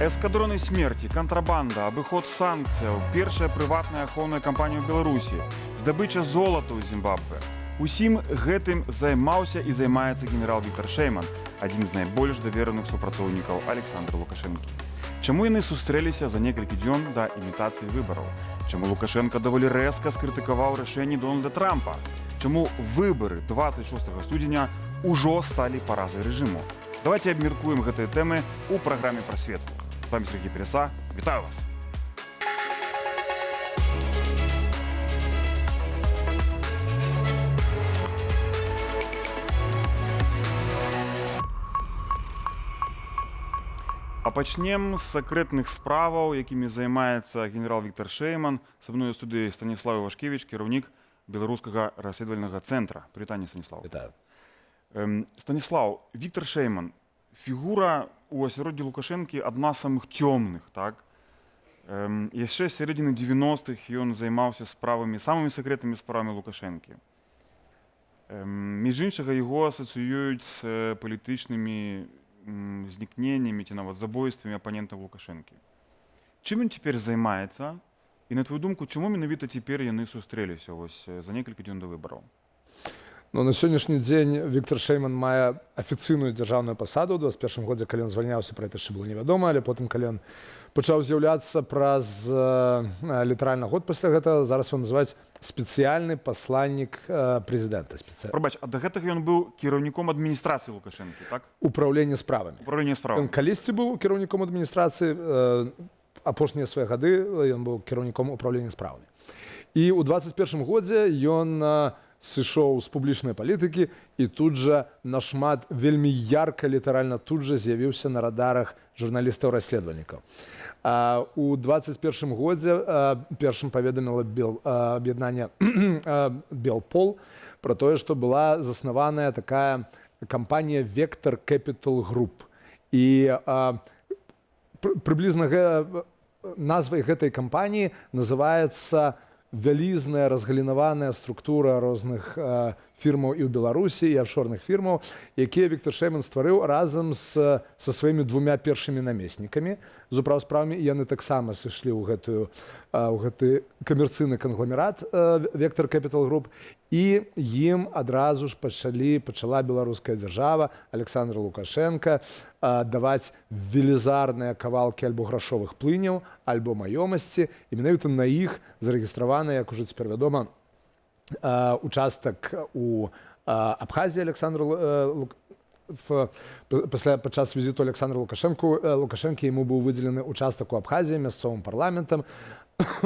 Эскадроны смерти, контрабанда, абыход санкцыяў, першая прыватная ахоўная кампанія ў Беларусі, здабыча золата ў Зімбабве. Усім гэтым займаўся і займаецца генерал Віктор Шэйман, адзін з найбольш давераных супрацоўнікаў Александра Лукашэнкі. Чаму яны сустрэліся за некалькі дзён да імітацыі выбараў? Чаму Лукашенко даволі рэзка скрытыкаваў рашэнні Дональда Трампа? Чаму выбары 26 студзеня ўжо сталі паразай рэжыму? Давайте абмеркуем гэтыя тэмы ў праграме «Прасветку». С вами Сергей Переса. Вітаю вас! А пачнем з сакрэтных справаў, якімі займаецца генерал Віктор Шэйман. Са мной у студыі Станіслав Івашкевіч, кіраўнік беларускага расследавальнага цэнтра. Прывітанне, Станіслав. Вітаю. Станіслав, Віктор Шэйман, фігура у асяроддзі Лукашэнкі адна з самых цёмных, так? Яшчэ з сярэдзіны 90-х ён займаўся самымі сакрэтнымі справамі Лукашэнкі. Між іншага, яго асацыююць з палітычнымі знікненнямі ці нават забойствамі апанентаў Лукашэнкі. Чым ён цяпер займаецца? І на твою думку, чаму менавіта цяпер яны сустрэліся за некалькі дзён да выбараў? Ну, на сённяшні дзень Віктор Шэйман мае афіцыйную дзяржаўную пасаду. У 21 годзе, калі ён звальняўся, пра гэта яшчэ было невядома, але потым, калі ён пачаў з'яўляцца праз літаральна год пасля гэтага, зараз ён называюць спецыяльны пасланнік прэзідэнта. Прабач, а да гэтага ён быў кіраўніком адміністрацыі Лукашэнкі, так? Управлення справамі. Управлення справамі. Ён калісьці быў кіраўніком адміністрацыі, апошнія свае гады ён быў кіраўніком управлення справамі. І ў 21 годзе ён сышоў з публічнай палітыкі і тут жа нашмат вельмі ярка, літаральна тут жа з'явіўся на радарах журналістаў-расследавальнікаў. У 21 годзе першым паведаміла аб'яднанне Белпол пра тое, што была заснаваная такая кампанія Vector Capital Group. І прыблізна назвай гэтай кампаніі называецца вялізная разгалінаваная структура розных фірмаў і ў Беларусі, і афшорных фірмаў, якія Віктор Шэйман стварыў разам са сваімі двумя першымі намеснікамі з управсправамі. Яны таксама сышлі ў гэты камерцыйны кангламерат Vector Capital Group, і ім адразу ж пачала беларуская дзяржава, Александр Лукашенко, даваць велізарныя кавалкі альбо грашовых плыняў, альбо маёмасці, і менавіта на іх зарэгістраваны, як ужо цяпер вядома, участак у Абхазіі падчас візіту Александра Лукашэнкі яму быў выдзелены участак у Абхазіі мясцовым парламентам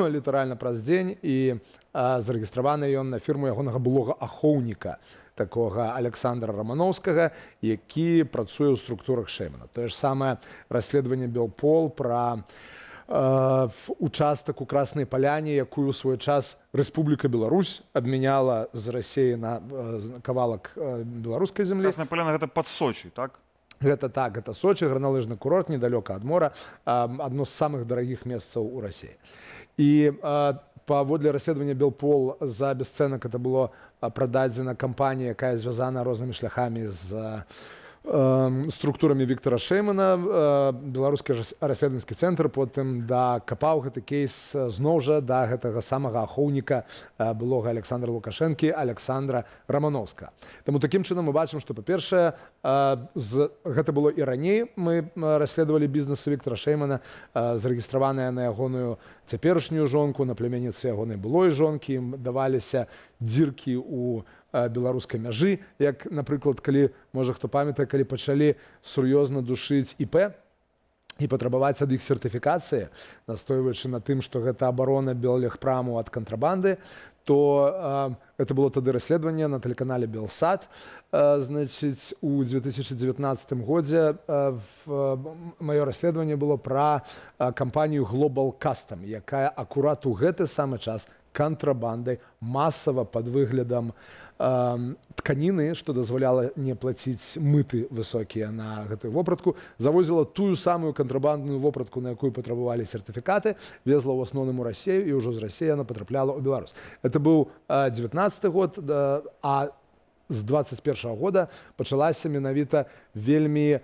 літаральна праз дзень, і зарэгістраваны ён на фірму ягонага былога ахоўніка, такога Александра Рамановскага, які працуе ў структурах Шэймана. Тое ж самае расследаванне Белпол пра участак у Краснай Паляне, якую ў свой час Рэспубліка Беларусь абмяняла з Расіі на кавалак беларускай зямлі. Красная Паляна — гэта пад Сочи, так? Гэта так, гэта Сочи, гарналыжны курорт недалёка ад мора, адно з самых дарагіх месцаў у Расіі. І паводле расследавання Белпол за бесцэнак это было прададзена кампанія, якая звязана рознымі шляхамі з структурамі Віктора Шэймана. Беларускі расследавальніцкі цэнтр потым дакапаў гэты кейс зноў жа да гэтага самага ахоўніка былога Александра Лукашэнкі, Александра Рамановска. Таму такім чынам мы бачым, што, па-першае, гэта было і раней, мы расследавалі бізнесы Віктора Шэймана, зарэгістраваныя на ягоную цяперашнюю жонку, на пляменніцы ягонай былой жонкі, ім даваліся дзіркі ў беларускай мяжы, як, напрыклад, калі, можа, хто памятае, калі пачалі сур'ёзна душыць ІП і патрабаваць ад іх сертыфікацыі, настойваючы на тым, што гэта абарона Беллегпраму ад кантрабанды, то это было тады расследаванне на тэлеканале Белсат. Значыць, у 2019 годзе маё расследаванне было пра кампанію Global Custom, якая акурат у гэты самы час кантрабандай масава пад выглядам тканіны, што дазваляла не плаціць мыты высокія на гэтую вопратку, завозіла тую самую кантрабандную вопратку, на якую патрабавалі сертыфікаты, везла ў асноўным у Расію, і ўжо з Расіі яна патрапляла ў Беларусь. Это быў 19 год, а з 21 года пачалася менавіта вельмі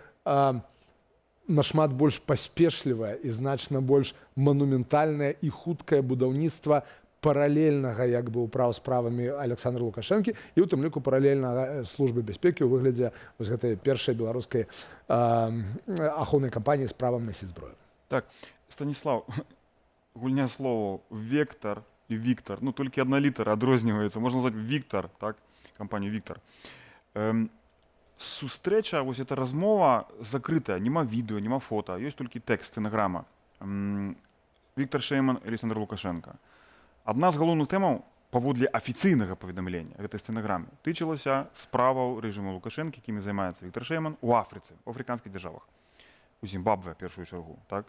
нашмат больш паспешлівае і значна больш манументальнае і хуткае будаўніцтва паралельнага як бы ўправ справамі Александра Лукашэнкі і ў тым ліку паралельнага службы бяспекі ў выглядзе вось гэтай першай беларускай ахоўнай кампаніі з правам насіць зброю. Так, Станіслав, гульня словаў «Вектор» і «Віктор», ну, толькі одна літара адрозніваецца, можна назваць «Віктор», так, кампанію «Віктор». Сустрэча, вось эта размова закрытая, няма відэо, няма фота, ёсць толькі тэкст, стэнаграма. Віктор Шэйман і Александр Лукашенко. Адна з галоўных тэмаў, паводле афіцыйнага паведамлення гэтай стэнаграмы, тычылася справаў рэжыму Лукашэнкі, якімі займаецца Віктор Шэйман у Афрыцы, у афрыканскіх дзяржавах, у Зімбабве, в першую чаргу, так?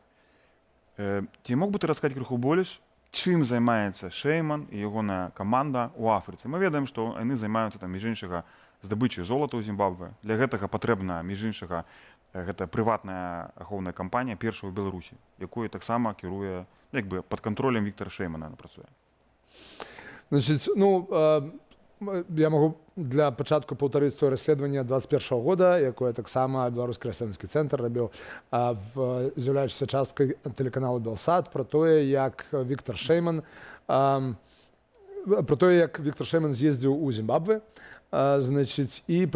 Ці мог бы ты расказаць крыху больш, чым займаецца Шэйман і ягоная каманда ў Афрыцы? Мы ведаем, што яны займаюцца там, між іншага, здабычай золата ў Зімбабве. Для гэтага патрэбна, між іншага, гэта прыватная ахоўная кампанія, першая ў Беларусі, якую таксама кіруе, як бы, пад кантролем Віктора Шэймана працуе. Значит, ну, я могу для пачатку паўтарыць тое расследаванне 21 года, якое таксама беларускі расследавацкі цэнтр рабіў, з'яўляючыся часткай тэлеканалу Белсат, про тое, як Віктор Шэйман з'ездзіў у Зімбабве, значит, і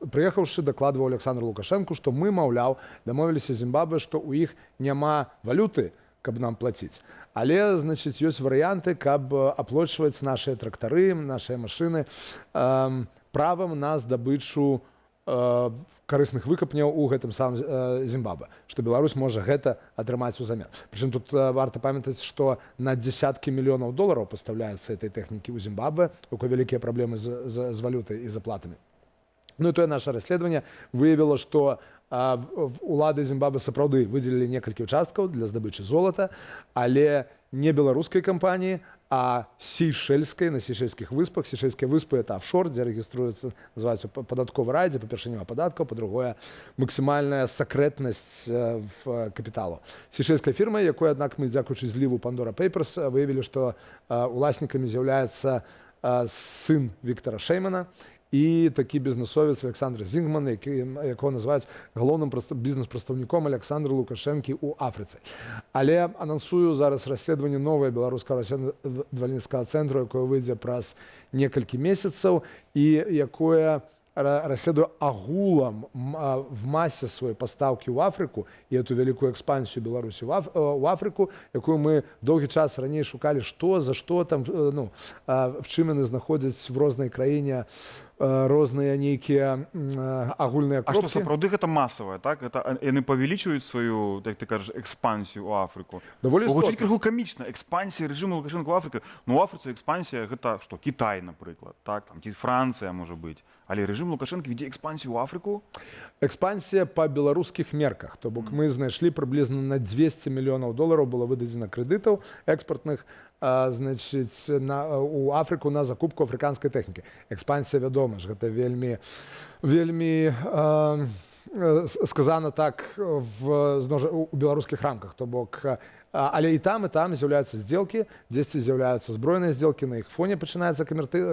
прыехаўшы дакладваў Александру Лукашэнку, што мы, маўляў, дамовіліся з Зімбабве, што ў іх няма валюты, каб нам плаціць. Але, значит, ёсць варыянты, каб аплочваць нашыя трактары, нашыя машыны правам на здабычу карысных выкапняў у гэтым самым Зімбабве, што Беларусь можа гэта атрымаць узамен. Прычым тут варта памятаць, што на дзесяткі мільёнаў долараў пастаўляецца этой тэхнікі ў Зімбабве, у якой вялікія праблемы з валютай і з аплатамі. Ну і тое наше расследаванне выявіла, што улады Зімбабве сапраўды выдзелілі некалькі участкаў для здабычы золата, але не беларускай кампаніі, а сейшэльскай, на сейшэльскіх выспах. Сейшэльскія выспы – это офшор, дзе рэгіструецца, называецца падатковы рай, дзе, па-першае, няма падаткаў, па-другое, максімальная сакрэтнасць капіталу. Сейшэльская фірма, якой, аднак, мы, дзякуючы зліву Pandora Papers, выявілі, што уласнікамі з'яўляецца сын Віктора Шэймана, і такі бізнесовец Александр Зінгман, якого называюць галоўным бізнес-прадстаўніком Александра Лукашэнкі ў Афрыцы. Але анансую зараз расследаванне новае беларускага расследавальніцкага цэнтру, якое выйдзе праз некалькі месяцаў і якое расследуе агулам в масе сваёй пастаўкі ў Афрыку і эту вялікую экспансію Беларусі ў Афрыку, якую мы доўгі час раней шукалі, што, за што там, ну, в чым яны знаходзяць в рознай краіне розныя нейкія агульныя кропкі. А што, сапраўды гэта масавае, так? Яны павялічваюць сваю, як ты кажаш, экспансію ў Афрыку? Даволі істотна. Гучыць крыху камічна. Экспансія рэжыму Лукашэнка ў Афрыку. Ну, ў Афрыцы экспансія гэта што? Кітай, напрыклад, так? Там, ці Францыя, можа быць. Але рэжым Лукашэнкі вядзе экспансію ў Афрыку? Экспансія па беларускіх мерках. То бок мы знайшлі прыблізна на 200 мільёнаў долараў было выдадзена крэдытаў экспартных, значит, у Афрыку на закупку афрыканскай тэхнікі. Экспансія, вядома ж, гэта вельмі сказана так у беларускіх рамках. То бок, але і там з'яўляюцца здзелкі, дзесьці з'яўляюцца збройныя здзелкі, на іх фоне пачынаецца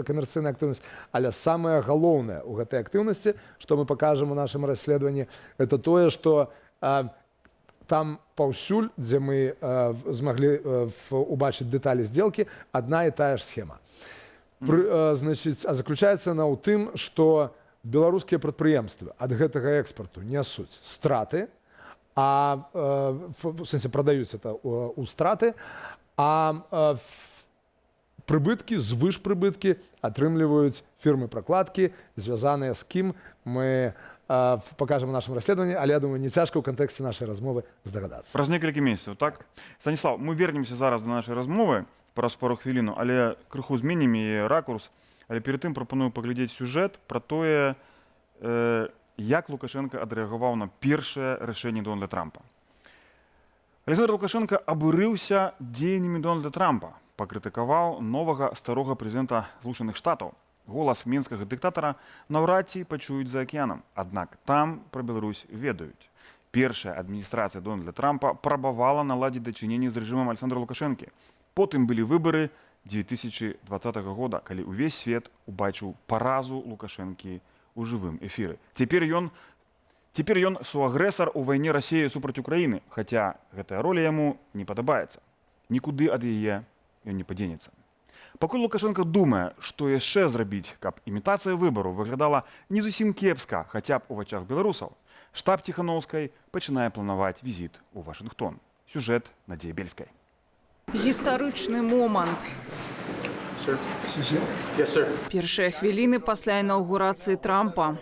камерцыйная актыўнасць. Але самае галоўнае ў гэтай актыўнасці, што мы пакажам у нашым расследаванні, это тое, што там паўсюль, дзе мы змаглі убачыць дэталі здзелкі, адна і тая ж схема. Значит, заключаецца яна ў тым, што беларускія прадпрыемствы ад гэтага экспарту нясуць страты, в сэнсе прадаюць это ў страты, а прыбыткі, звышпрыбыткі атрымліваюць фірмы-пракладкі, звязаныя з кім мы покажем в нашем расследовании, але, я думаю, не цяжко ў кантэксце нашай размовы здагадацца. Праз некалькі месяцаў, так? Станіслав, мы вернемся зараз до нашай размовы праз пару хвіліну, але крыху зменім яе ракурс. Але перед тым прапаную паглядзець сюжэт пра тое, як Лукашенко адрэагаваў на першае рашэнне Дональда Трампа. Александр Лукашенко абурыўся дзеяннямі Дональда Трампа, пакрытыкаваў новага старога прэзідэнта Злучаных Штатаў. Голас мінскага дыктатара наўрад ці пачуюць за акіянам. Аднак там пра Беларусь ведаюць. Першая адміністрацыя Дональда Трампа прабавала наладзіць дачыненні з рэжымам Александра Лукашэнкі. Потым былі выбары 2020 года, калі ўвесь свет убачыў паразу Лукашэнкі ў жывым эфіры. Цяпер ён Цяпер ён суагрэсар у вайне Расіі супраць Украіны, хаця гэтая роля яму не падабаецца. Нікуды ад яе ён не падзенецца. Пакуль Лукашенко думае, што яшчэ зрабіць, каб імітацыя выбару выглядала не зусім кепска, хаця б у вачах беларусаў, штаб Ціханаўскай пачынае планаваць візіт у Вашынгтон. Сюжэт Надзеі Бельскай. Гістарычны момант. Першыя хвіліны пасля інаўгурацыі Трампа.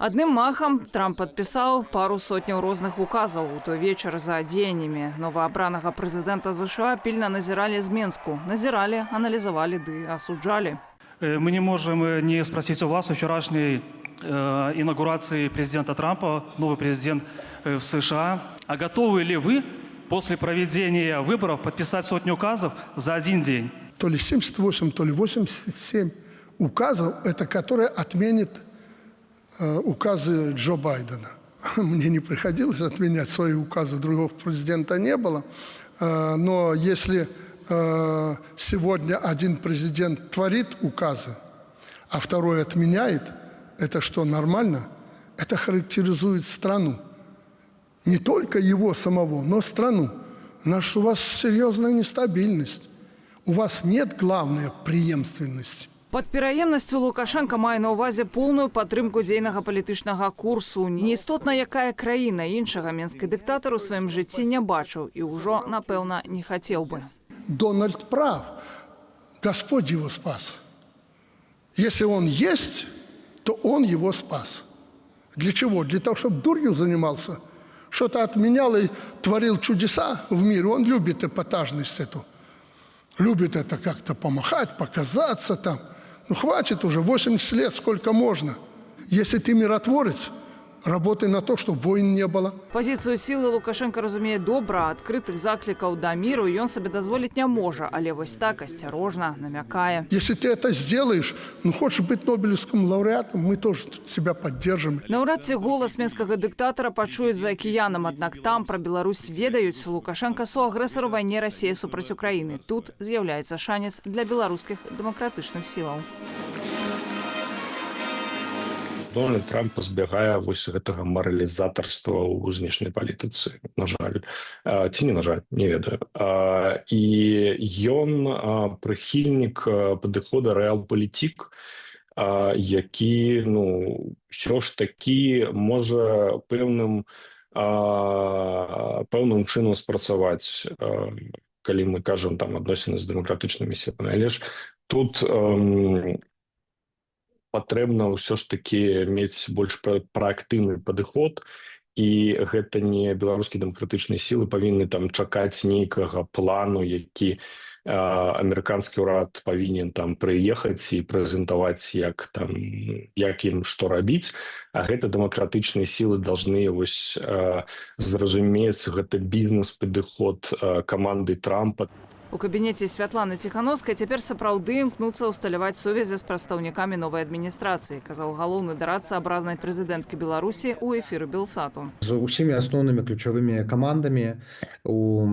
Адным махам Трамп падпісаў пару сотняў розных указаў. У той вечар за дзеяннямі новаабранага прэзідэнта США пільна назіралі з Менску. Назіралі, аналізавалі ды асуджалі. Мы не можем не спросить у вас о вчерашней инаугурации президента Трампа, новый президент в США. А готовы ли вы после проведения выборов подписать сотню указов за один день? То ли 78, то ли 87 указов, это которые отменят указы Джо Байдена. Мне не приходилось отменять свои указы, другого президента не было. Но если сегодня один президент творит указы, а второй отменяет, это что, нормально? Это характеризует страну. Не только его самого, но страну. У вас серьезная нестабильность. У вас нет главной преемственности. Пад пераемнасцю Лукашенко мае на ўвазе поўную падтрымку дзейнага палітычнага курсу. Неістотна, якая краіна іншага менскі дыктатар у сваім жыцці не бачыў і ўжо, напэўна, не хацеў бы. Дональд прав. Господь его спас. Если он есть, то он его спас. Для чего? Для того, чтобы дурью занимался. Что-то отменял и творил чудеса в мире. Он любит эпатажность эту. Любит это как-то помахать, показаться там. Ну хватит уже, 80 лет, сколько можно. Если ты миротворец, работай на то, чтобы войн не было. Пазіцыю сілы Лукашенко разумее добра, адкрытых заклікаў да міру ён сабе дазволіць не можа, але вось так асцярожна намякае. Если ты это сделаешь, ну хочешь быть Нобелевским лауреатом, мы тоже тебя поддержим. Наўрад ці голас менскага дыктатара пачуюць за акіянам, аднак там пра Беларусь ведаюць. Лукашенко суагрэсар у вайне Расіі супраць Украіны. Тут з'яўляецца шанец для беларускіх дэмакратычных сілаў. Дональд Трамп пазбягае вось гэтага маралізатарства ў знешняй палітыцы, на жаль. Ці не на жаль, не ведаю. І ён прыхільнік падыхода рэалпалітік, які, ўсё ж такі можа пэўным чынам спрацаваць, калі мы кажам там адносіны з дэмакратычнымі сіламі. Але ж тут патрэбна ўсё ж такі мець больш праактыўны падыход, і гэта не беларускія дэмакратычныя сілы павінны там чакаць нейкага плану, які амерыканскі ўрад павінен там прыехаць і прэзентаваць, як ім што рабіць, а гэта дэмакратычныя сілы должны вось зразумець гэта бізнес-падыход каманды Трампа. У кабінеце Святланы Ціханаўскай цяпер сапраўды імкнуцца ўсталяваць сувязі з прадстаўнікамі новай адміністрацыі, казаў галоўны дарадца абразнай прэзідэнткі Беларусі ў эфіры Белсату. З усімі асноўнымі ключавымі камандамі у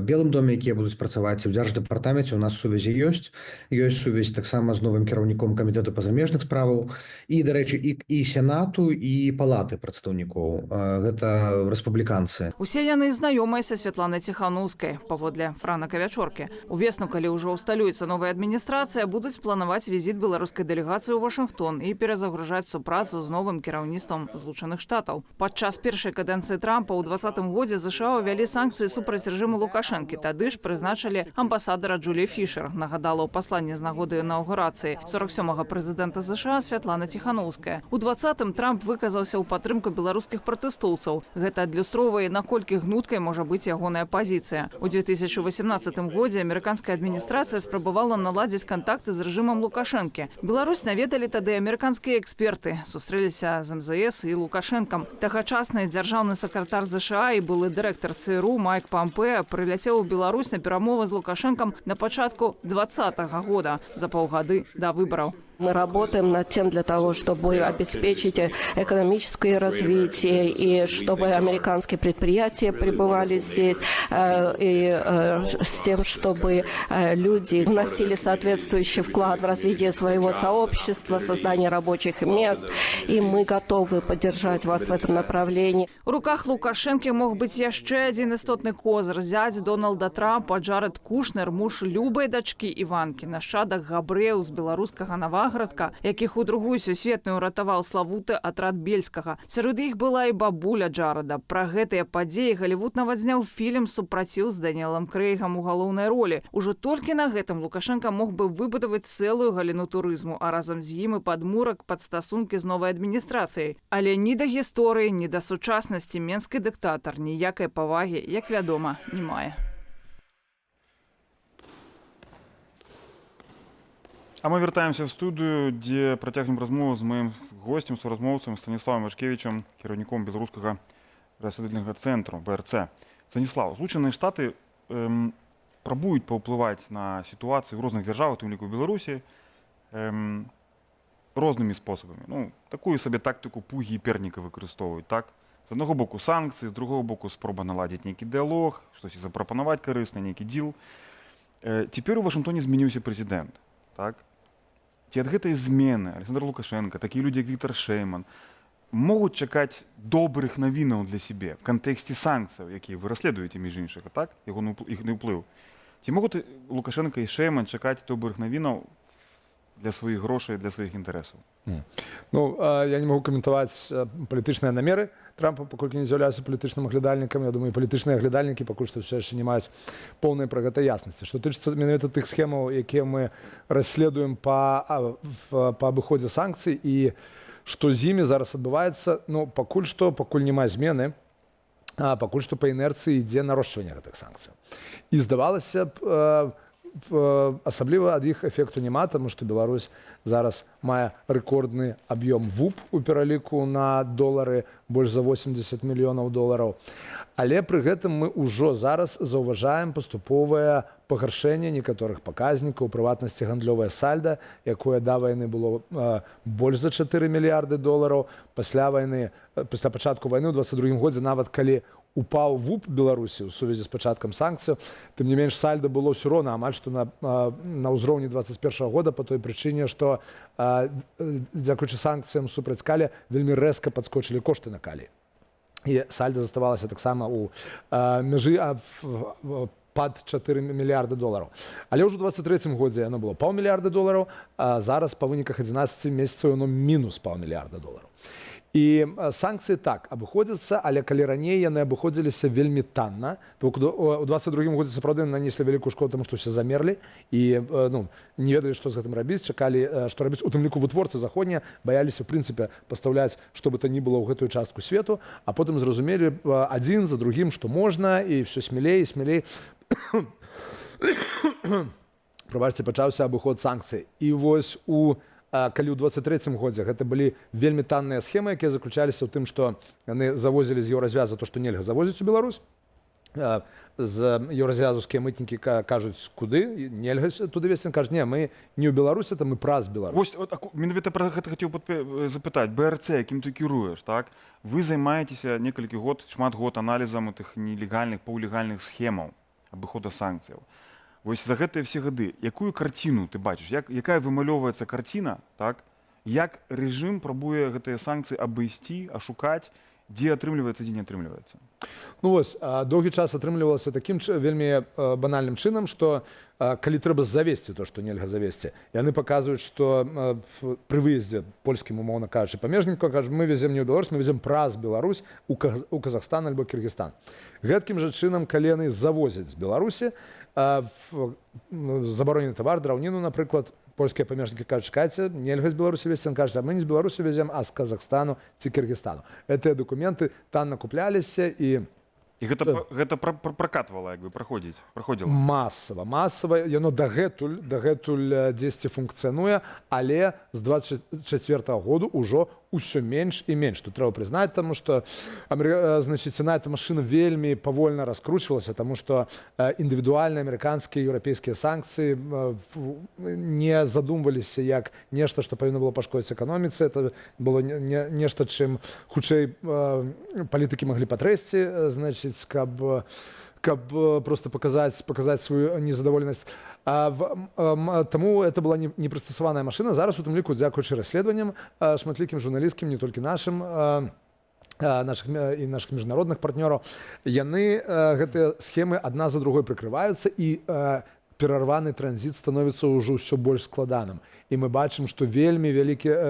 Белым доме, якія будуць працаваць у дзярждэпартаменце, у нас сувязі ёсць. Ёсць сувязь таксама з новым кіраўніком камітэту па замежных справаў і, дарэчы, і сенату, і палаты прадстаўнікоў. Гэта рэспубліканцы. Усе яны знаёмыя са Святланай Ціханаўскай, паводле Франа Кавячоркі. Увесну, калі ўжо ўсталюецца новая адміністрацыя, будуць планаваць візіт беларускай дэлегацыі ў Вашынгтон і перазагружаць супрацу з новым кіраўніцтвам Злучаных Штатаў. Падчас першай кадэнцыі Трампа ў 2020 годзе США ўвялі санкцыі супраць рэжыму Лукашэнкі. Тады ж прызначылі амбасадара Джулі Фішер, нагадала ў пасланні з нагоды інаўгурацыі 47-га прэзідэнта США Святлана Ціханаўская. У 2020-м Трамп выказаўся ў падтрымку беларускіх пратэстоўцаў. Гэта адлюстроўвае, наколькі гнуткай можа быць ягоная пазіцыя. У 2018 годзе амерыканская адміністрацыя спрабавала наладзіць кантакты з рэжымам Лукашэнкі. Беларусь наведалі тады амерыканскія эксперты, сустрэліся з МЗС і Лукашэнкам. Тагачасны дзяржаўны сакратар США і былы дырэктар ЦРУ Майк Пампеа прыляцеў у Беларусь на перамовы з Лукашэнкам на пачатку 2020 года, за паўгады да выбараў. Мы работаем над тем для того, чтобы обеспечить экономическое развитие и чтобы американские предприятия пребывали здесь, и с тем, чтобы люди вносили соответствующий вклад в развитие своего сообщества, создание рабочих мест, и мы готовы поддержать вас в этом направлении. У руках Лукашэнкі мог быць яшчэ адзін істотны козыр. Зять Дональда Трампа Джаред Кушнер, муж любай дачкі Іванкі, нашчадак габрэяў з беларускага Наваградка, якіх у другую сусветную ратаваў славуты атрад Бельскага. Сярод іх была і бабуля Джареда. Пра гэтыя падзеі Галівуд нават зняў фільм «Супраціў» з Даніэлам Крэйгам у галоўнай ролі. Ужо толькі на гэтым Лукашенко мог бы выбудаваць цэлую галіну турызму, а разам з ім і падмурак пад стасункі з новай адміністрацыяй. Але ні да гісторыі, ні да сучаснасці менскі дыктатар ніякай павагі, як вядома, не мае. А мы вяртаемся в студыю, дзе працягнем размову з маім госцем, суразмоўцам Станіславам Вашкевічам, кіраўніком беларускага расследавальнага цэнтру БРЦ. Станіслав, Злучаныя Штаты пробують повпливати на ситуацію в різних державах, в тому ліку в Білорусі, різними способами. Ну, таку собі тактику пуги і перніка використовують, так? З одного боку санкції, з другого боку спроба наладити некий діалог, щось запропонувати корисне, некий діл. Тепер у Вашингтоні змінився президент, так? Ці ад гэтай змены Александр Лукашенко, такія людзі, як Віктор Шейман, могуць чакаць добрых навінаў для сябе в кантэксце санкцыяў, якія вы расследуеце, між іншых, так? Ігны ўплыў. Ці могуць Лукашенко і Шейман чакаць добрых навінаў для сваіх грошай, для сваіх інтарэсаў? Ну, я не могу каментаваць палітычныя намеры Трампа, паколькі не з'яўляюся палітычным аглядальнікам. Я думаю, палітычныя аглядальнікі пакуль што ўсё яшчэ не маюць поўнай пра гэта яснасці. Што тычыцца менавіта тых схемаў, якія мы расследуем па абыходзе санкцый і што з імі зараз адбываецца, ну, пакуль няма змены, пакуль што па інерцыі ідзе нарошчванне гэтых санкцый. І здавалася б, асабліва ад іх эфекту няма, таму што Беларусь зараз мае рэкордны аб'ём ВУП у пераліку на долары, больш за 80 мільёнаў долараў. Але пры гэтым мы ўжо зараз заўважаем паступовае пагаршэнне некаторых паказнікаў, у прыватнасці гандлёвае сальда, якое да вайны было больш за 4 мільярды долараў. Пасля пачатку вайны ў 22 годзе, нават калі упаў ВУП Беларусі ў сувязі з пачаткам санкцыяў, тым не менш сальда было ўсё роўна амаль што на ўзроўні 21 года па той прычыне, што дзякуючы санкцыям супраць калія вельмі рэзка падскочылі кошты на калій. І сальда заставалася таксама ў мяжы пад 4 мільярды долараў. Але ўжо ў 23 годзе яно было паўмільярда долараў, а зараз па выніках 11 месяцаў яно мінус паўмільярда долараў. І санкцыі так абыходзяцца, але калі раней яны абыходзіліся вельмі танна, то ў 22 годзе сапраўды нанеслі вялікую шкоду, таму што ўсе замерлі і не ведалі, што з гэтым рабіць, чакалі, што рабіць. У тым ліку вытворцы заходнія баяліся, в прынцыпе, пастаўляць, што бы то ні было ў гэтую частку свету, а потым зразумелі адзін за другім, што можна, і ўсё смелей і смелей. Прабачце, пачаўся абыход санкцый. І вось калі ў 23 годзе гэта былі вельмі танныя схемы, якія заключаліся ў тым, што яны завозілі з еўразвяза то, што нельга завозіць у Беларусь. З еўразвязаўскія мытнікі кажуць, куды? Нельга туды везці. Кажуць, не, мы не ў Беларусі, то мы праз Беларусь. Вось, менавіта пра гэта хацеў запытаць. БРЦ, якім ты кіруеш, так? Вы займаецеся некалькі год, шмат год аналізам тых нелегальных, паўлегальных схемаў абыхода санкцыяў. Вось за гэтыя все гады, якую карціну ты бачыш? Якая вымалёваецца карціна, так? Як рэжым прабуе гэтыя санкцыі абысці, ашукаць, дзе атрымліваецца, дзе не атрымліваецца? Ну вось, доўгі час атрымлівалася такім вельмі банальным чынам, што калі трэба завесці то, што нельга завесці, яны паказваюць, што пры выездзе польскім, умоўна кажучы, памежнікам, кажуць, мы везем не ў Беларусь, мы везем праз Беларусь у Казахстан альбо Кыргызстан. Гэткім жа чынам, калі яны завозяць з Беларусі забаронены тавар, драўніну, напрыклад, польскія памежнікі кажуць, чакайце, нельга з Беларусі везці, кажуць, а мы не з Беларусі везем, а з Казахстану ці Кыргызстану. Гэтыя дакументы танна купляліся і гэта пракатвала, як бы, праходзіла? Масава. Яно дагэтуль дзесьці функцыянуе, але з 24 году ўжо ўсё менш і менш. Тут трэба прызнаць, таму што значыць, цена этой машины вельмі павольна раскручвалася, таму што індывідуальныя амерыканскія еўрапейскія санкцыі не задумваліся як нешта, што павінна было пашкодзіць эканоміцы. Это было нешта, чым хутчэй палітыкі маглі патрэсці, значыць, каб просто показать свою незадоволенность. Тому это была непрыстасаваная машина. Зараз у тым ліку, дзякуючы расследаванням шматлікім журналісцкім, не толькі нашым, наших міжнародных партнёраў, яны гэтыя схемы адна за другой прыкрываюцца, і перарваны транзіт становіцца ўжо ўсё больш складаным. І мы бачым, што вельмі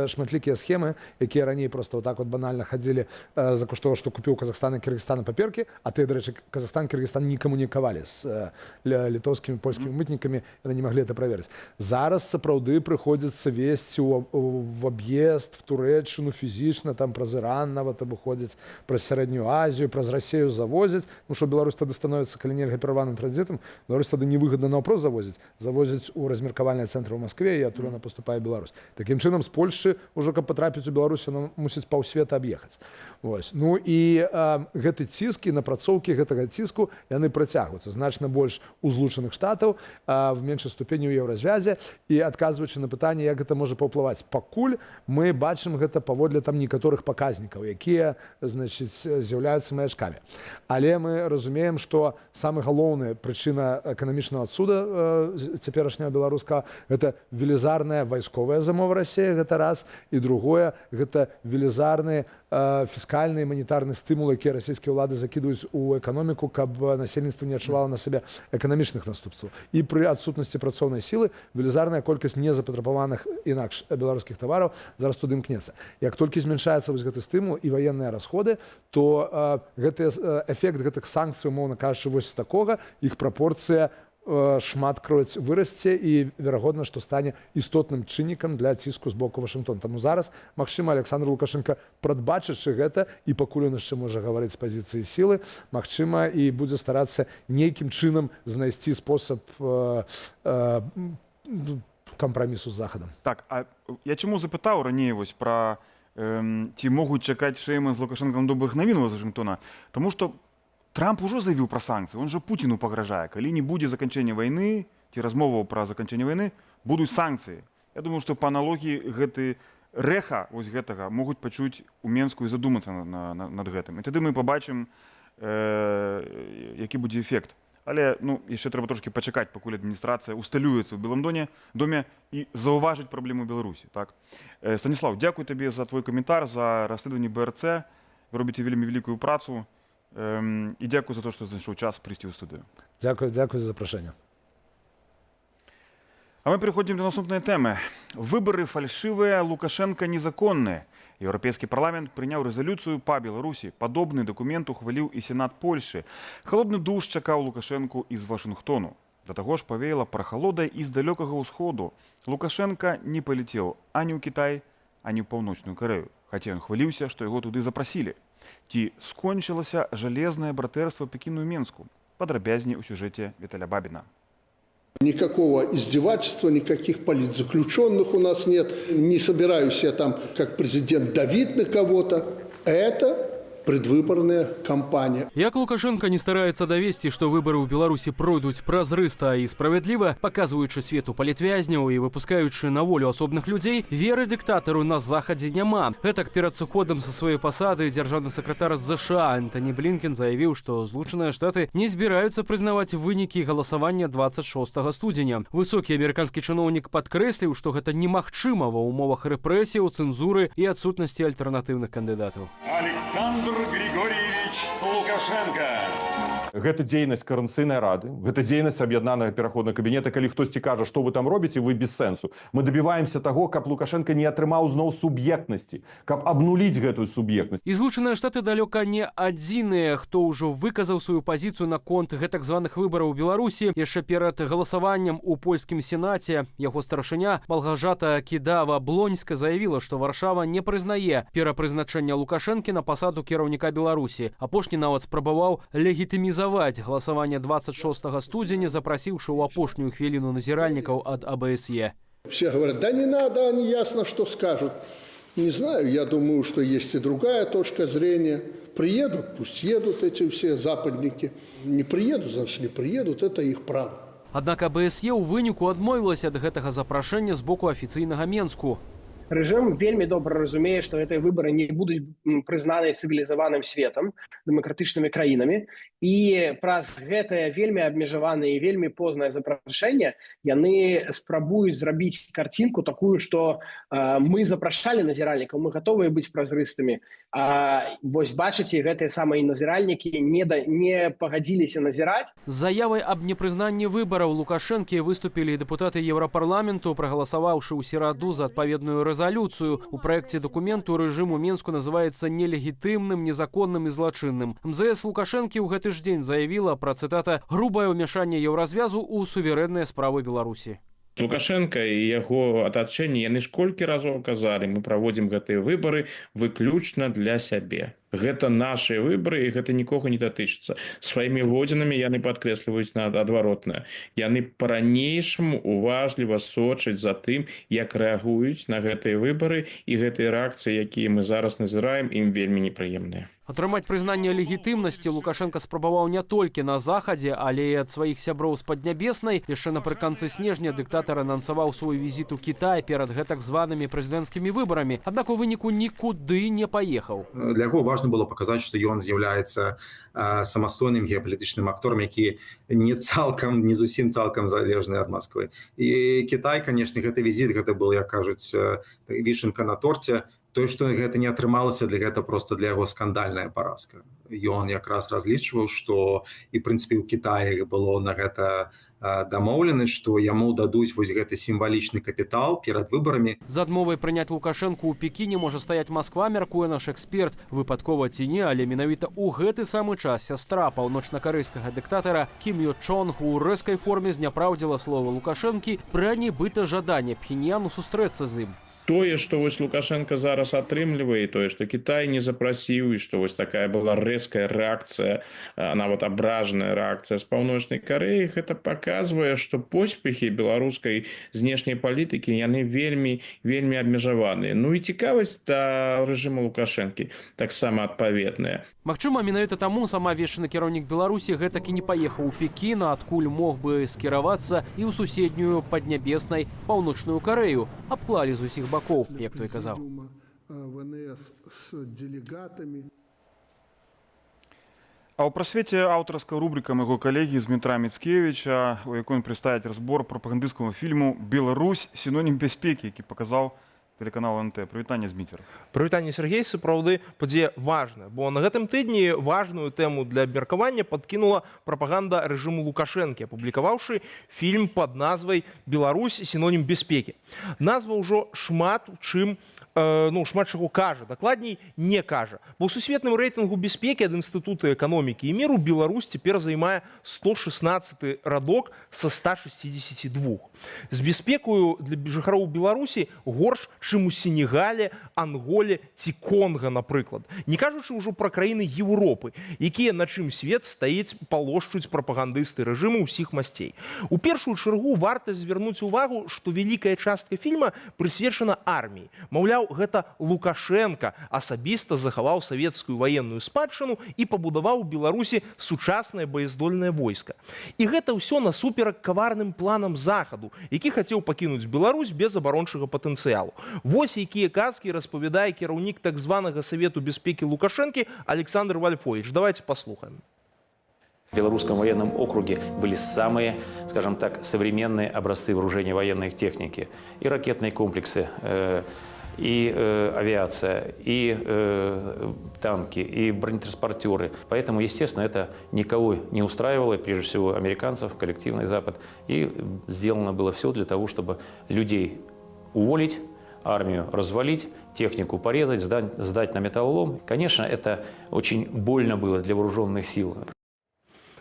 шматлікія схемы, якія раней просто вот так вот банальна хадзілі за кошт того, што купіў Казахстан і Кыргызстан паперкі, а тыя, дарэчы, Казахстан і Кыргызстан не камунікавалі з літоўскімі, польскімі мытнікамі, яны не маглі это праверыць. Зараз сапраўды прыходзіцца весці в аб'езд, в Турэччыну фізічна, там праз Іран нават абыходзіць, праз Сярэднюю Азію, праз Расію завозіць. Ну што Беларусь тады становіцца, калі нельга, перарваным транзітам, Беларусь тады невыгадна наўпрост завозіць у размеркавальныя цэнтры ў Маскве, і адтуль поступае Беларусь. Такім чынам, з Польшчы ўжо, каб патрапіць у Беларусь, яна мусіць паўсвета аб'ехаць. Ну і гэты ціск і напрацоўкі гэтага ціску, яны працягваюцца значна больш у Злучаных Штатаў, в меншай ступені ў еўразвязе, і адказваючы на пытанне, як гэта можа паўплываць. Пакуль мы бачым гэта паводле там некаторых паказнікаў, якія, значыць, з'яўляюцца маячкамі. Але мы разумеем, што самая галоўная прычына эканамічнага адсуда цяперашняга беларускага — гэта велізарная вайсковая замова Расіі, гэта раз, і другое — гэта велізарны фіскальны і манетарны стымул, якія расійскія ўлады закідваюць у эканоміку, каб насельніцтва не адчувала на сабе эканамічных наступстваў. І пры адсутнасці працоўнай сілы велізарная колькасць незапатрабаваных інакш беларускіх тавараў зараз туды імкнецца. Як толькі змяншаецца вось гэты стымул і ваенныя расходы, то эфект гэтых санкцый, умоўна кажучы, вось такога, іх прапорцыя шматкроць вырасце, і верагодна, што стане істотным чыннікам для ціску з боку Вашынгтона. Таму зараз, магчыма, Александр Лукашенко, прадбачачы гэта, і пакуль ён яшчэ можа гаварыць з пазіцыі сілы, магчыма, і будзе старацца нейкім чынам знайсці спосаб кампрамісу з Захадам. Так, а я чаму запытаў раней вось пра ці могуць чакаць Шэйман з Лукашэнкам добрых навін з Вашынгтона, таму што Трамп ужо заявіў пра санкцыі, он жа Пуціну пагражае. Калі не будзе заканчэння вайны ці размоваў пра заканчэнне вайны, будуць санкцыі. Я думаю, што па аналогіі гэты рэха вось гэтага могуць пачуць у Менску і задумацца над гэтым. І тады мы пабачым, які будзе эфект. Але яшчэ трэба трошкі пачакаць, пакуль адміністрацыя усталюецца ў Белым доме і заўважыць праблему Беларусі. Станіслав, дзякуй табе за твой каментар, за расследаванне БРЦ. Вы робіце вельмі вялікую працу. І дзякую за то, што знайшоў час прыйсці ў студыю. Дзякую за запрашэнне. А мы переходим до наступной темы. Выборы фальшивые, Лукашенко незаконные. Европейский парламент принял резолюцию по Беларуси. Подобный документ ухвалил и Сенат Польши. Холодный душ чакаў Лукашенку из Вашингтону. До того ж повеяло прохолодой из далекого усходу. Лукашенко не полетел ані ў Китай, ані ў Паўночную Корею. Хотя он хвалился, что его туды запросили. Ці скончылася жалезнае братэрства Пекіну і Менску. Падрабязней у сюжете Виталя Бабина. Никакого издевательства, никаких политзаключенных у нас нет. Не собираюсь я там, как президент, давить на кого-то. Это предвыборная кампания. Як Лукашенко не старается довести, что выборы у Беларуси пройдут празрыста и справедливо, показываючи свету палітвязняў и выпускаючи на волю особных людей, веры диктатору на Захаде няма. Этак перед сыходом со своей посады державный секретарь США Энтони Блинкен заявил, что Злучаныя Штаты не збираются признавать вынікі голосования 26 студзеня. Высокі американскі чыноўнік падкрэсліў, што гэта немагчыма ва ўмовах рэпрэсіяў, цэнзуры і адсутнасці альтэрнатыўных кандыдатаў. Александр Григорьевич Лукашенко. Гэта дзейнасць Коордынацыйнай рады, гэта дзейнасць аб'яднанага пераходнага кабінета. Калі хтосьці кажа, што вы там робіце, вы без сэнсу. Мы добіваемся таго, каб Лукашенко не атрымаў зноў суб'ектнасці, каб абнуліць гэтую суб'ектнасць. І Злучаныя Штаты далёка не адзіныя, хто ўжо выказаў сваю пазіцыю наконт гэтак званых выбараў у Беларусі. Яшчэ перад галасаваннем у польскім сенаце яго старшыня Малгажата Кідава-Блоньска заявіла, што Варшава не прызнае перапрызначэння Лукашэнкі на пасаду кіраўніка Беларусі. Апошні нават спрабаваў легітымізаваць голосование 26 студзеня, запросивши у апошнюю хвилину назиральников от АБСЕ. Все говорят, да не надо, они ясно, что скажут. Не знаю, я думаю, что есть и другая точка зрения. Приедут, пусть едут эти все западники. Не приедут, значит не приедут, это их право. Аднак АБСЕ ў выніку адмовілася ад гэтага запрашэння з боку афіцыйнага Менску. Рэжым вельмі добра разумее, што гэтыя выбары не будуць прызнаны цывілізаваным светам, дэмакратычнымі краінамі. І праз гэтае вельмі абмежаванае і вельмі познае запрашэнне яны спрабуюць зрабіць карцінку такую, што мы запрашалі назіральнікаў, мы гатовыя быць празрыстымі. А вось бачыце, гэтыя самыя назіральнікі не пагадзіліся назіраць. З заявай аб непрызнанні выбараў Лукашэнкі выступілі дэпутаты Еўрапарламенту, прагаласаваўшы ў сераду за адпаведную рэзалюцыю. У праекце дакументу рэжым у Менску называецца нелегітымным, незаконным і злачынным. МЗС Лукашэнкі ў гэты ж дзень заявіла пра, цытата, грубае ўмяшанне Еўразвязу ў суверэнныя справы Беларусі. Лукашенко і яго атачэнне яны ж колькі разоў казалі, мы праводзім гэтыя выбары выключна для сябе. Гэта наши выборы, і гэта нікога не датычыцца. Сваімі годзінамі яны падкрэсліваюць на адваротнае. Яны па-ранейшаму уважліва сочаць за тым, як рэагуюць на гэтыя выбары, і гэтыя рэакцыі, якія мы зараз назіраем, ім вельмі непрыемныя. Атрымаць прызнанне легітымнасці Лукашенко спрабаваў не толькі на захадзе, але і ад сваіх сяброў з Паднябеснай. Яшчэ напрыканцы снежня дыктатар анансаваў свой візіт у Кітай перад гэтак званымі прэзідэнцкімі выбарамі. Аднак у выніку нікуды не паехаў. Для яго важна было паказаць, што ён з'яўляецца самастойным геапалітычным акторам, які не зусім цалкам залежны ад Москвы. І Кітай, канешне, гэты візіт, гэта был, як кажуць, вішенка на торце. То, што гэта не атрымалася, гэта проста для яго скандальная паразка. Ён якраз разлічваў, што і, в прынцыпе, у Кітаі было на гэта дамоўленасць, што яму дадуць вось гэты сімвалічны капітал перад выбарамі. З адмовай прыняць Лукашэнку ў Пекіне можа стаяць Масква, мяркуе наш эксперт. Выпадкова ці не, але менавіта ў гэты самы час сястра паўночна-карэйскага дыктатара Кім Ё Чонг у рэзкай форме зняпраўдзіла слова Лукашэнкі пра нібыта жаданне Пхеньяну сустрэцца з ім. Тое, што вось Лукашенко зараз атрымлівае, тое, што Кітай не запрасіў, і што вось такая была рэзкая рэакцыя, нават абражаная рэакцыя з Паўночнай Карэі, гэта паказвае, што поспехі беларускай знешняй палітыкі яны вельмі абмежаваныя. Ну і цікавасць да рэжыму Лукашэнкі таксама адпаведная. Магчыма, менавіта таму сама вечны кіраўнік Беларусі гэтак і не паехаў у Пекін, адкуль мог бы скіравацца і ў суседнюю Паднябеснай Паўночную Карэю. Абклалі з усіх бакоў, як той казаў. А ў прасвеце аўтарская рубрика майго калегі Дмітра Міцкевіча, у якой ён прадставіць разбор прапагандысцкага фільму «Беларусь. Сінонім бяспекі», які паказаў телеканал НТ. Прывітанне, Дмітр. Прывітанне, Сергей. Сапраўды падзея важная, бо на гэтым тыдні важную тэму для абмеркавання падкінула прапаганда рэжыму Лукашэнкі, апублікаваўшы фільм пад назвай «Беларусь. Сінонім бяспекі». Назва ўжо шмат чаго кажа, дакладней не кажа. Бо ў сусветным рэйтынгу бяспекі ад Інстытута эканомікі і міру Беларусь цяпер займае 116 радок са 162. З бяспекаю для жыхароў Беларусі горш, чым у Сенегале, Анголе ці Конга, напрыклад. Не кажучы ўжо пра краіны Еўропы, якія на чым свет стаіць палошчуць прапагандысты рэжыму ўсіх масцей. У першую чаргу варта звярнуць увагу, што вялікая частка фільма прысвечана арміі. Маўляў, гэта Лукашенко асабіста захаваў савецкую ваенную спадчыну і пабудаваў у Беларусі сучаснае баяздольнае войска. І гэта ўсё насуперак каварным планам Захаду, які хацеў пакінуць Беларусь без абарончага патэнцыялу. Вось якія казкі распавядае кіраўнік так званага Савету бяспекі Лукашэнкі Александр Вальфович. Давайте послухаем. В Белорусском военном округе были самые, скажем так, современные образцы вооружения военной техники. И ракетные комплексы, и авиация, и танки, и бронетранспортеры. Поэтому, естественно, это никого не устраивало, прежде всего американцев, коллективный Запад. И сделано было все для того, чтобы людей уволить, армию развалить, технику порезать, сдать на металлолом. Конечно, это очень больно было для вооруженных сил.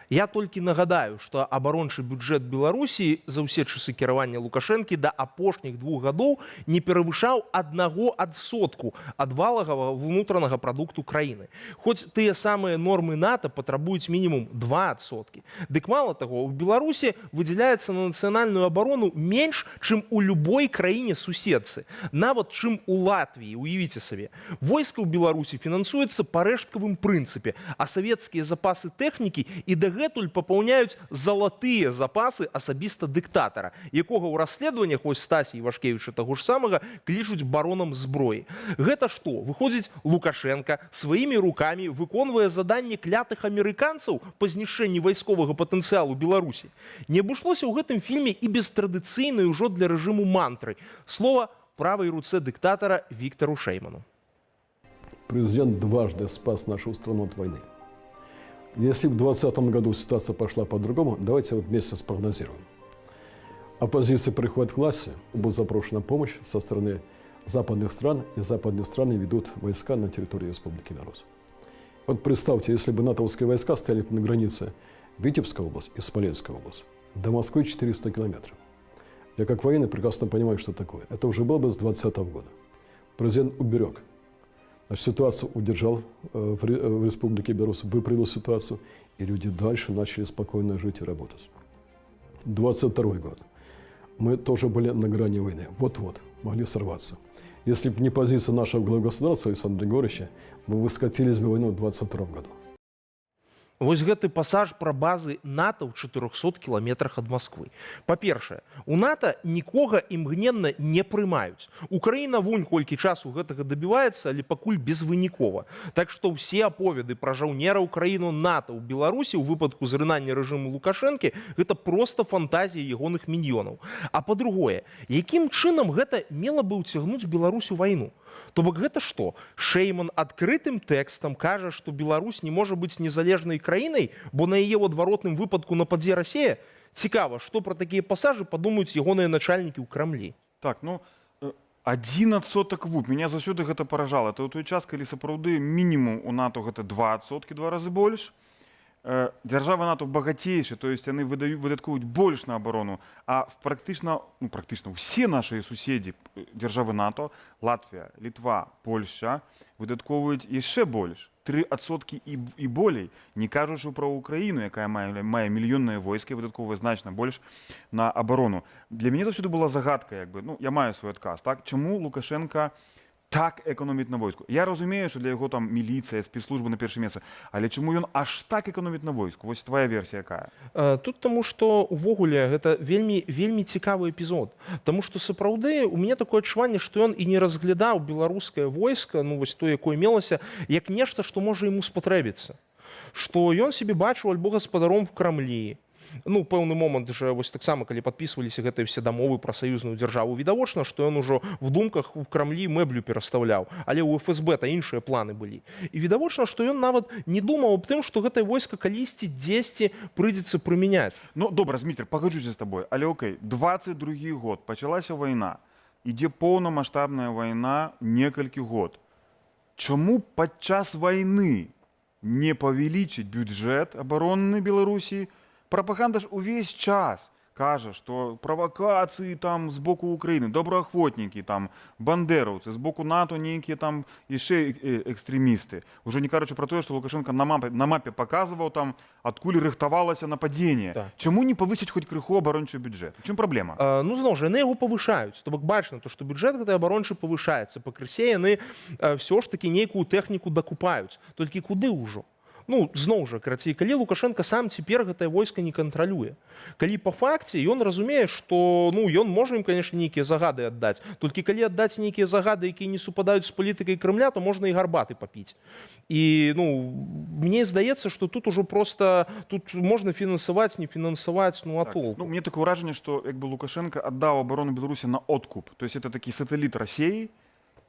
Я толькі нагадаю, што абарончы бюджэт Беларусі за ўсе часы кіравання Лукашэнкі да апошніх 2 гадоў не перавышаў 1% ад валавага внутранага прадукту краіны. Хоць тыя самыя нормы НАТО патрабуюць мінімум 2%. Дык мала таго, у Беларусі выдзяляецца на нацыянальную абарону менш, чым у любой краіне-суседцы. Нават чым у Латвіі, уявіце сабе. Войска ў Беларусі фінансуецца па рэшткавым прынцыпе, а савецкія запасы тэхнікі і дагэтуль папаўняюць залатыя запасы асабіста дыктатара, якога ў расследаваннях ось Стасі Івашкевіча таго ж самага клічуць баронам зброі. Гэта што? Выходзіць, Лукашенка сваімі рукамі выконвае заданне клятых амерыканцаў па знішчэнні вайсковага патэнцыялу Беларусі. Не абышлося ў гэтым фільме і без традыцыйнай ужо для рэжыму мантры. Слова правой руцэ дыктатара Виктору Шейману. Президент дважды спас нашу страну от войны. Если в 2020 году ситуация пошла по-другому, давайте вот вместе спрогнозируем. Оппозиция приходит к власти, будет запрошена помощь со стороны западных стран, и западные страны ведут войска на территории Республики Беларусь. Вот представьте, если бы натовские войска стояли на границе Витебской области и Смоленской области, до Москвы 400 километров. Я как военный прекрасно понимаю, что такое. Это уже было бы с 2020 года. Президент уберег. Значит, ситуацию удержал в Республике Беларусь, выправил ситуацию, и люди дальше начали спокойно жить и работать. 22 год. Мы тоже были на грани войны. Вот-вот, могли сорваться. Если бы не позиция нашего главы государства Александра Григорьевича, мы бы скатились бы в войну в 22 году. Вось гэты пасаж пра базы НАТО ў 400 кіламетрах ад Масквы. Па-першае, у НАТО нікога імгненна не прымаюць. Украіна вунь колькі часу гэтага дабіваецца, але пакуль безвынікова. Так што ўсе аповеды пра жаўнераў краіну НАТО ў Беларусі ў выпадку зрынання рэжыму Лукашэнкі гэта проста фантазія ягоных міньёнаў. А па-другое, якім чынам гэта мела бы ўцягнуць Беларусь у вайну? То бок гэта што? Шейман адкрытым тэкстам кажа, што Беларусь не можа быць незалежнай краінай, бо на яе ў адваротным выпадку нападзе Расія? Цікава, што пра такія пасажы падумаюць ягоныя начальнікі ў Крамлі. Так, ну, 1% ВУП. Меня заўсёды гэта паражала. Это ў той час, калі сапраўды мінімум у НАТО гэта 2%, 2 разы больш. Дзяржавы НАТО багацейшыя, то есть яны выдаткуюць больш на абарону, а практычна ўсе нашыя суседзі дзяржавы НАТО, Латвія, Літва, Польшча выдаткоўваюць яшчэ больш, 3% і болей, не кажучы пра Украіну, якая мае мільённыя войскі, выдаткоўвае значна больш на абарону. Для мяне заўсёды была загадка, я маю свой адказ, так? Чаму Лукашенка так экономіць на войску? Я разумею, што для яго там міліцыя, спецслужбы на першае месца, але чаму ён аж так экономіць на войску? Вось твоя версія якая? Тут таму, што увогуле гэта вельмі цікавы эпізод. Таму што сапраўды у мяне такое адчуванне, што ён і не разглядаў беларускае войска, ну вось то, якое мелася, як нешта, што можа яму спатрэбіцца. Што ён сябе бачыў альбо гаспадаром в Крамлі. Ну, пэўны момант жа вось таксама, калі падпісваліся гэтыя ўсе дамовы пра саюзную дзяржаву, відавочна, што ён ужо в думках у Крамлі мэблю перастаўляў, але ў ФСБ та іншыя планы былі. І відавочна, што ён нават не думаў аб тым, што гэтае войска калісьці дзесьці прыйдзецца прымяняць. Ну, добра, Зміцер, пагаджуся з табой, але окей, 22 год, пачалася вайна, ідзе поўнамаштабная вайна некалькі год. Чаму падчас вайны не павялічыць бюджэт абаронны Беларусі? Прапаганда ж увесь час кажа, што правакацыі там з боку Украіны, добраахвотнікі, там бандераўцы, з боку НАТО нейкія там яшчэ экстрэмісты. Уже не кажучы пра тое, што Лукашенко на мапе паказваў там, адкуль рыхтавалася нападзенне. Так. Чаму не павысіць хоць крыху абарончы бюджэт? У чым праблема? Ну, зноў жа, яны яго павышаюць. То бок бачна, што бюджэт гэтай абарончы павышаецца. Пакрысе яны ўсё ж такі нейкую тэхніку дакупаюць. Толькі куды ўжо? Ну, зноў жа, карацей, калі Лукашенко сам цяпер гэтае войска не кантралюе. Калі па факце ён разумее, што ён можа ім, конечно, нейкія загады аддаць. Толькі калі аддаць нейкія загады, якія не супадаюць з палітыкай Крымля, то можна і гарбаты папіць. І мне здаецца, што тут ужо проста тут можна фінансаваць, не фінансаваць, а толку. Мне такое ўражанне, што Лукашенко аддаў абарону Беларусі на откуп. То есть это такі сателлит России,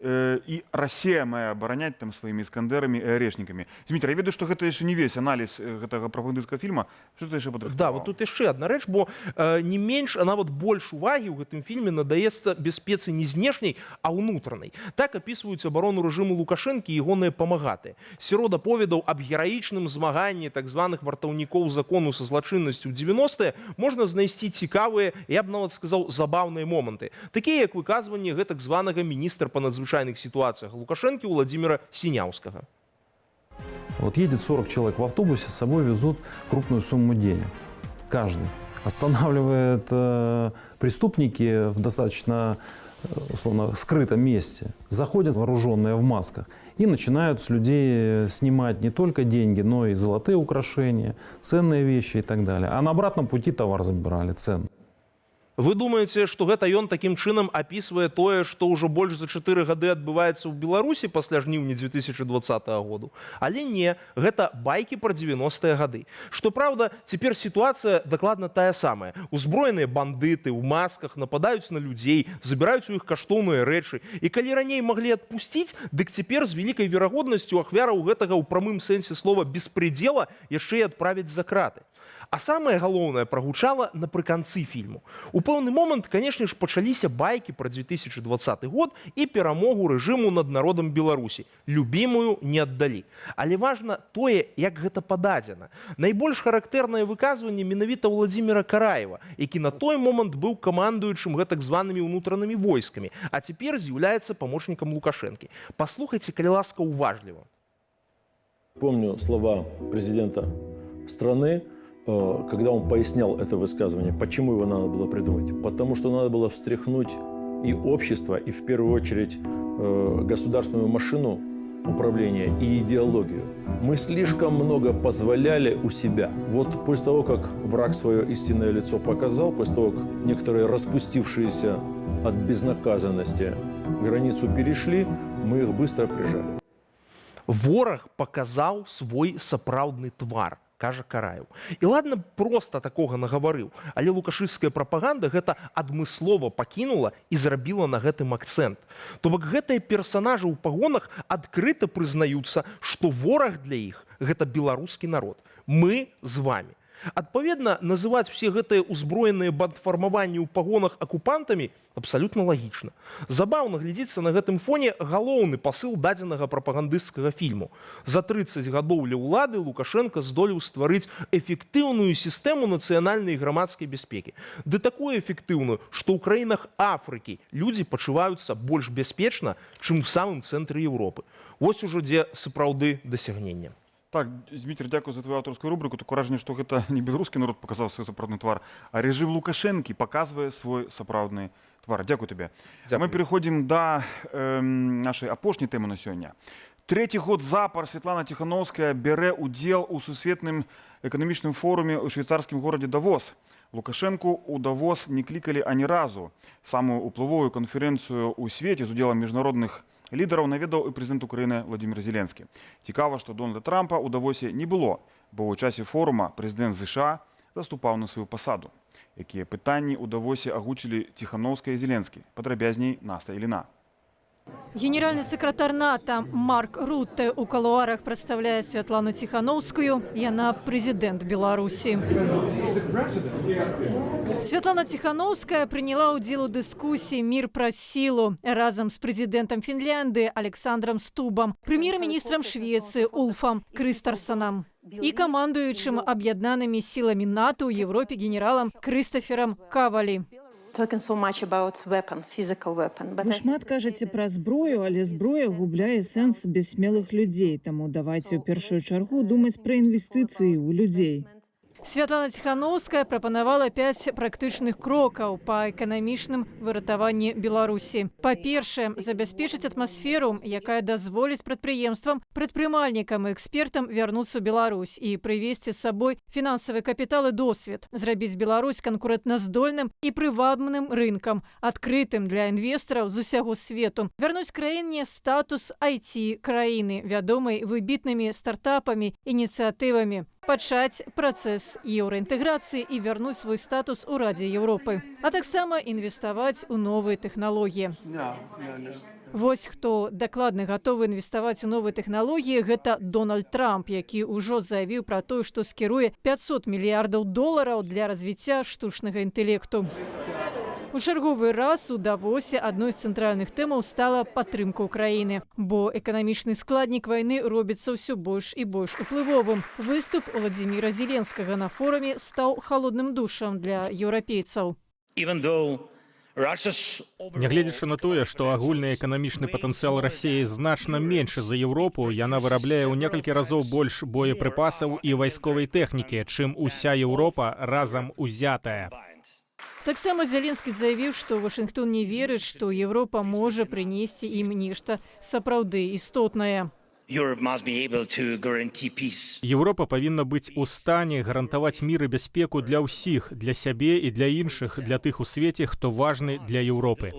і Расія мае абараняць там сваімі іскандерамі і арешнікамі. Дмітрий, я ведаю, што гэта яшчэ не весь аналіз гэтага прапагандысцкага фільма. Што ты яшчэ падрыхтаваў? Да, вот тут яшчэ адна рэч, бо не менш, а нават больш увагі ў гэтым фільме надаецца бяспецы не знешняй, а ўнутранай. Так апісваюць абарону рэжыму Лукашэнкі і ягоныя памагатыя. Сярод аповедаў аб гераічным змаганні так званых вартаўнікоў закону са злачыннасцю ў 90-е можна знайсці цікавыя, я б нават сказаў, забаўныя моманты. Такія, як выказванне гэтак званага міністра па надзвычайных ситуациях Лукашенко Владимира Синяускага. Вот едет 40 человек в автобусе, с собой везут крупную сумму денег. Каждый. Останавливает преступники в достаточно условно скрытом месте. Заходят вооруженные в масках и начинают с людей снимать не только деньги, но и золотые украшения, ценные вещи и так далее. А на обратном пути товар забирали, ценный. Вы думаете, што гэта ён такім чынам апісвае тое, што ўжо больш за 4 гады адбываецца ў Беларусі пасля жніўня 2020 году? Але не, гэта байкі пра 90-е гады. Што праўда, цяпер сітуацыя дакладна тая самая. Узброеныя бандыты ў масках нападаюць на людзей, забіраюць у іх каштоўныя рэчы. І калі раней маглі адпусціць, дык цяпер з вялікай верагоднасцю ахвяраў гэтага ў прамым сэнсе слова беспредела яшчэ і адправяць за краты. А самае галоўнае прагучала напрыканцы фільму. У пэўны момант, канешне ж, пачаліся байкі пра 2020 год і перамогу рэжыму над народам Беларусі. Любімую не аддалі. Але важна тое, як гэта пададзена. Найбольш характэрнае выказванне менавіта Владзіміра Караева, які на той момант быў камандуючым гэтак званымі ўнутранымі войскамі, а цяпер з'яўляецца памочнікам Лукашэнкі. Паслухайце, калі ласка, уважліва. Помню слова президента страны, когда он пояснял это высказывание, почему его надо было придумать. Потому что надо было встряхнуть и общество, и в первую очередь государственную машину управления и идеологию. Мы слишком много позволяли у себя. Вот после того, как враг свое истинное лицо показал, после того, как некоторые распустившиеся от безнаказанности границу перешли, мы их быстро прижали. Вораг показаў свой сапраўдны твар, кажа Караеў. І ладно, проста такога нагаварыў, але лукашысцкая прапаганда гэта адмыслова пакінула і зрабіла на гэтым акцэнт. То бок гэтыя персанажы ў пагонах адкрыта прызнаюцца, што вораг для іх гэта беларускі народ. Мы з вамі. Адпаведна, называць все гэтыя ўзброеныя бандфармаванні ў пагонах акупантамі абсалютна лагічна. Забаўна глядзіцца на гэтым фоне галоўны пасыл дадзенага прапагандысцкага фільму. За 30 гадоў ля ўлады Лукашенко здолеў стварыць эфектыўную сістэму нацыянальнай і грамадскай бяспекі. Ды такую эфектыўную, што ў краінах Афрыкі людзі пачуваюцца больш бяспечна, чым у самым цэнтры Еўропы. Вось ужо дзе сапраўды дасягнення. Так, Дмитрий, дякую за твою авторскую рубрику. Такое вражение, что это не белорусский народ показал свой сапраўдны твар, а режим Лукашенко показывает свой сапраўдны твар. Дякую тебе. Мы переходим до нашей апошняй темы на сегодня. Третий год запар Светлана Тихановская бярэ удзел у сусветным эканамічным форуме ў швейцарскім горадзе Давос. Лукашенку у Давос не клікалі ані разу. Самую уплывовую канферэнцыю ў свеце з удзелам міжнародных лідараў наведаў і прэзідэнт Украіны Владимир Зеленскі. Цікава, што Дональда Трампа ў Давосе не было, бо ў часе форума прэзідэнт США заступаў на сваю пасаду. Якія пытанні ў Давосе агучылі Тихановская і Зеленскі? Падрабязней Настя Іліна. Генеральный секретарь НАТО Марк Рутте у кулуарах представляет Светлану Тихановскую, и она президент Беларуси. Светлана Тихановская приняла удел у дискуссии «Мир про силу» разом с президентом Финляндии Александром Стубом, премьер-министром Швеции Ульфом Кристарсоном и командующим объединенными силами НАТО в Европе генералом Кристофером Кавалі. Вы шмат кажаце пра зброю, але зброя губляе сэнс без смелых людзей. Таму давайце ў першую чаргу думаць пра інвестыцыі ў людзей. Светлана Тихановская прапанавала 5 практычных крокаў па эканамічным выратаванні Беларусі. Па-першае, забяспечыць атмасферу, якая дазволіць прадпрыемствам, прадпрымальнікам і экспертам вярнуцца ў Беларусь і прывесці з сабой фінансавы капітал і досвед, зрабіць Беларусь канкурэнтназдольным і прывабным рынкам, адкрытым для інвестараў з усяго свету, вярнуць краіне статус IT-краіны, вядомай выбітнымі стартапамі, ініцыятывамі, пачаць працэс еўраінтэграцыі і вярнуць свой статус у Радзе Еўропы, а таксама інвеставаць у новыя тэхналогіі. Вось хто дакладна гатовы інвеставаць у новыя тэхналогіі, гэта Дональд Трамп, які ўжо заявіў пра тое, што скіруе $500 мільярдаў для развіцця штучнага інтэлекту. У чарговы раз у Давосе адной з цэнтральных тэмаў стала падтрымка ўкраіны, бо эканамічны складнік вайны робіцца ўсё больш і больш уплывовым. Выступ Владзіміра Зеленскага на форуме стаў халодным душам для еўрапейцаў. Нягледзячы на тое, што агульны эканамічны патэнцыял Расіі значна меншы за Еўропу, яна вырабляе ў некалькі разоў больш боепрыпасаў і вайсковай тэхнікі, чым уся Еўропа разам узятая. Таксама Зеленскі заявіў, што Вашынгтон не верыць, што Еўропа можа прынесці ім нешта сапраўды істотнае. Еўропа павінна быць у стане гарантаваць мір і бяспеку для ўсіх, для сябе і для іншых, для тых у свеце, хто важны для Еўропы.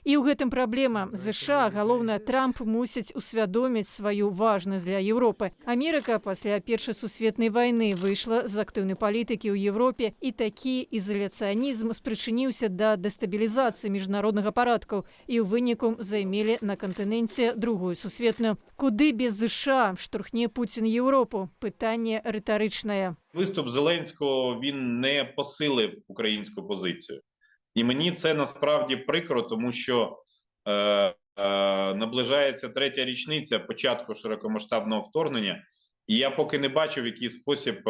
І ў гэтым праблема. ЗША, галоўна, Трамп мусіць усвядоміць сваю важнасць для Еўропы. Амерыка пасля Першай сусветнай вайны выйшла з актыўнай палітыкі ў Еўропе, і такі ізаляцыянізм спрычыніўся да дэстабілізацыі міжнароднага парадку, і ў выніку займелі на кантыненце Другую сусветную. Куды без ЗША штурхне Пуцін Європу? Питання риторичне. Виступ Зеленського, він не посилив українську позицію. І мені це насправді прикро, тому що наближається третя річниця початку широкомасштабного вторгнення, і я поки не бачу, в який спосіб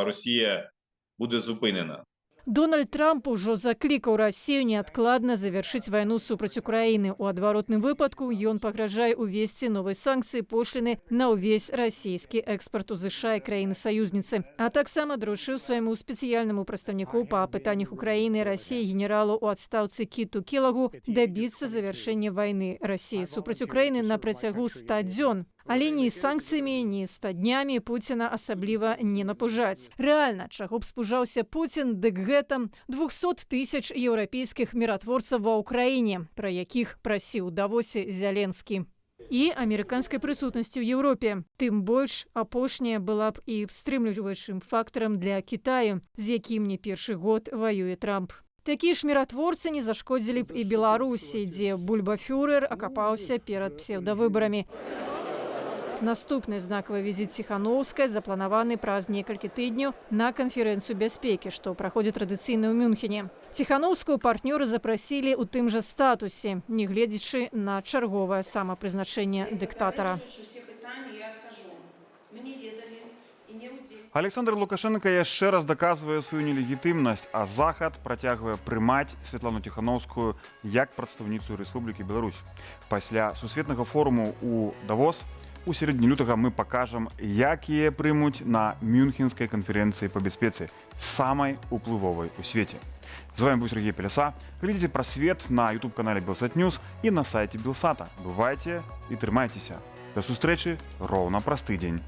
Росія буде зупинена. Дональд Трамп ужо заклікаў Расію неадкладна завяршыць вайну супраць Украіны. У адваротным выпадку ён пагражае увесці новыя санкцыі пошліны на ўвесь расійскі экспарт у ЗША і краіны-саюзніцы. А таксама даручыў свайму спецыяльнаму прадстаўніку па пытаннях Украіны і Расіі генералу ў адстаўцы Кіту Келагу дабіцца завяршэння вайны Расіі супраць Украіны на працягу 100 дзён. Але ні з санкцыямі, ні з 100 днямі Пуціна асабліва не напужаць. Рэальна, чаго б спужаўся Пуцін, дык гэта 200 тысяч еўрапейскіх міратворцаў ва ўкраіне, пра якіх прасіў у Давосе Зеленскі. І амерыканскай прысутнасці ў Еўропе. Тым больш, апошняя была б і стрымліваючым фактарам для Кітаю, з якім не першы год ваюе Трамп. Такія ж міратворцы не зашкодзілі б і Беларусі, дзе бульбафюрэр акапаўся перад псеўдавыбарамі. Наступны знакавы візіт Ціханаўскай запланаваны праз некалькі тыдняў на канферэнцыю бяспекі, што праходзіць традыцыйна ў Мюнхене. Ціханаўскую партнёры запрасілі ў тым жа статусе, не гледзячы на чарговае самапрызначэнне дыктатара. Александр Лукашенко яшчэ раз даказвае сваю нелегітымнасць, а Захад працягвае прымаць Святлану Ціханаўскую як прадстаўніцу Рэспублікі Беларусь. Пасля сусветнага форуму ў Давос у сярэдзіне лютага мы пакажам, як яе прымуць на Мюнхенскай канферэнцыі па бяспецы, самай уплывовай у свеце. З вами быў Сергей Пеляса. Глядзіце пра свет на YouTube-канале Белсат Ньюс і на сайце Белсата. Бывайце і трымайцеся. Да сустрэчы роўна праз тыдзень.